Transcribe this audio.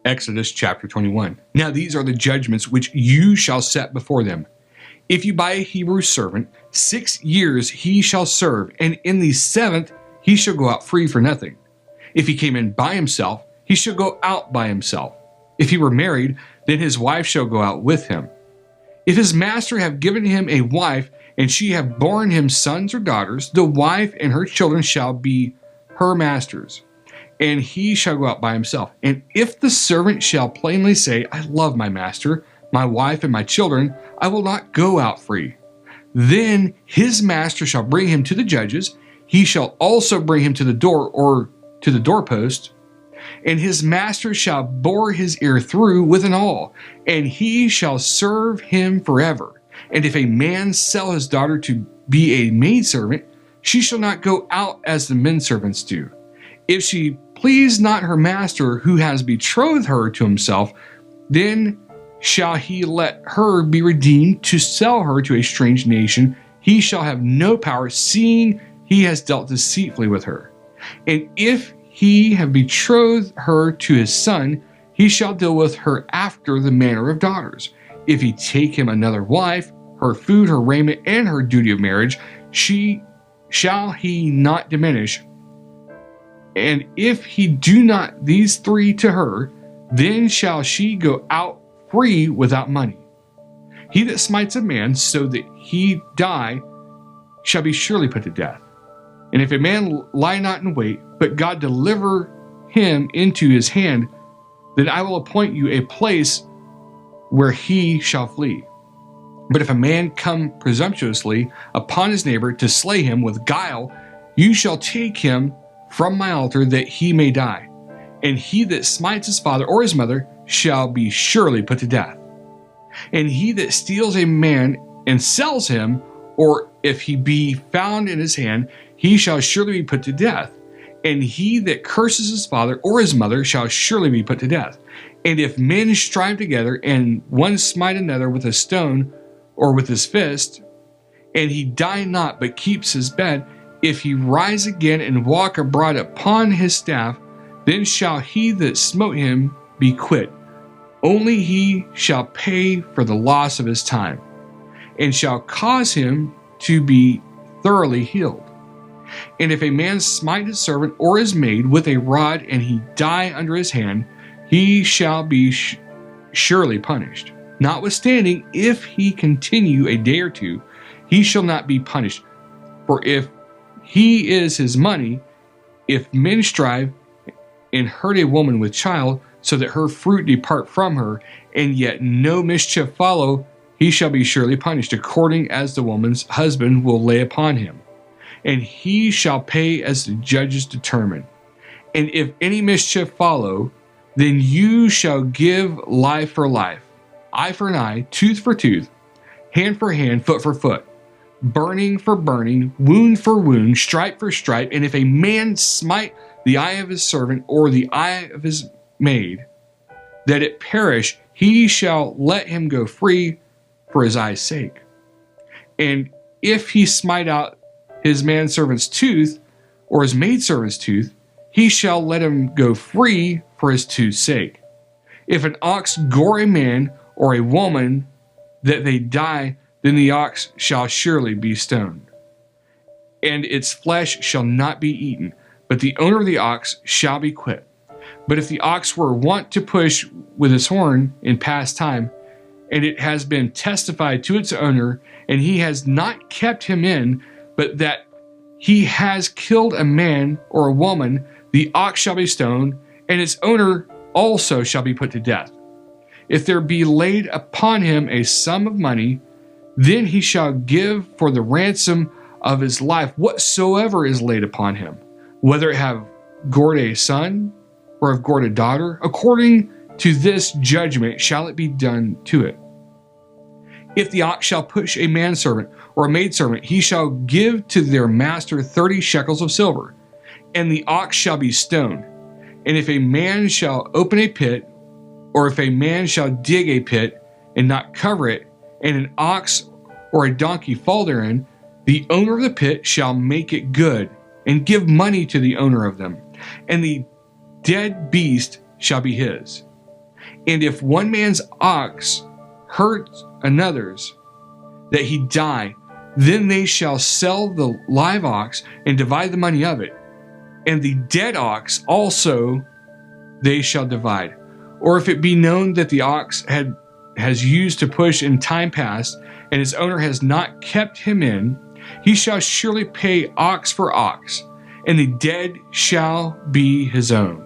Exodus chapter 21. Now these are the judgments which you shall set before them. If you buy a Hebrew servant, 6 years he shall serve, and in the 7th he shall go out free for nothing. If he came in by himself, he shall go out by himself. If he were married, then his wife shall go out with him. If his master have given him a wife, and she have borne him sons or daughters, the wife and her children shall be her master's, and he shall go out by himself. And if the servant shall plainly say, I love my master, my wife, and my children, I will not go out free, then his master shall bring him to the judges. He shall also bring him to the door or to the doorpost, and his master shall bore his ear through with an awl, and he shall serve him forever. And if a man sell his daughter to be a maidservant, she shall not go out as the men servants do. If she please not her master who has betrothed her to himself, then shall he let her be redeemed to sell her to a strange nation. He shall have no power, seeing he has dealt deceitfully with her. And if he have betrothed her to his son, he shall deal with her after the manner of daughters. If he take him another wife, her food, her raiment, and her duty of marriage, shall he not diminish. And if he do not these 3 to her, then shall she go out free without money. He that smites a man so that he die shall be surely put to death. And if a man lie not in wait, but God deliver him into his hand, then I will appoint you a place where he shall flee. But if a man come presumptuously upon his neighbor to slay him with guile, you shall take him from my altar that he may die. And he that smites his father or his mother shall be surely put to death. And he that steals a man and sells him, or if he be found in his hand, he shall surely be put to death. And he that curses his father or his mother shall surely be put to death. And if men strive together, and one smite another with a stone or with his fist, and he die not but keeps his bed, if he rise again and walk abroad upon his staff, then shall he that smote him be quit. Only he shall pay for the loss of his time, and shall cause him to be thoroughly healed. And if a man smite his servant or his maid with a rod, and he die under his hand, he shall be surely punished. Notwithstanding, if he continue a day or 2, he shall not be punished. For if he is his money, if men strive and hurt a woman with child, so that her fruit depart from her, and yet no mischief follow, he shall be surely punished, according as the woman's husband will lay upon him. And he shall pay as the judges determine. And if any mischief follow, then you shall give life for life, eye for an eye, tooth for tooth, hand for hand, foot for foot, burning for burning, wound for wound, stripe for stripe. And if a man smite the eye of his servant or the eye of his maid, that it perish, he shall let him go free for his eye's sake. And if he smite out his manservant's tooth or his maidservant's tooth, he shall let him go free for his tooth's sake. If an ox gore a man or a woman that they die, then the ox shall surely be stoned, and its flesh shall not be eaten, but the owner of the ox shall be quit. But if the ox were wont to push with his horn in past time, and it has been testified to its owner, and he has not kept him in, but that he has killed a man or a woman, the ox shall be stoned, and its owner also shall be put to death. If there be laid upon him a sum of money, then he shall give for the ransom of his life whatsoever is laid upon him, whether it have gored a son or have gored a daughter. According to this judgment shall it be done to it. If the ox shall push a manservant or a maidservant, he shall give to their master 30 shekels of silver, and the ox shall be stoned. And if a man shall open a pit, or if a man shall dig a pit and not cover it, and an ox or a donkey fall therein, the owner of the pit shall make it good, and give money to the owner of them, and the dead beast shall be his. And if one man's ox hurt another's, that he die, then they shall sell the live ox and divide the money of it. And the dead ox also they shall divide. Or if it be known that the ox has used to push in time past, and his owner has not kept him in, he shall surely pay ox for ox, and the dead shall be his own.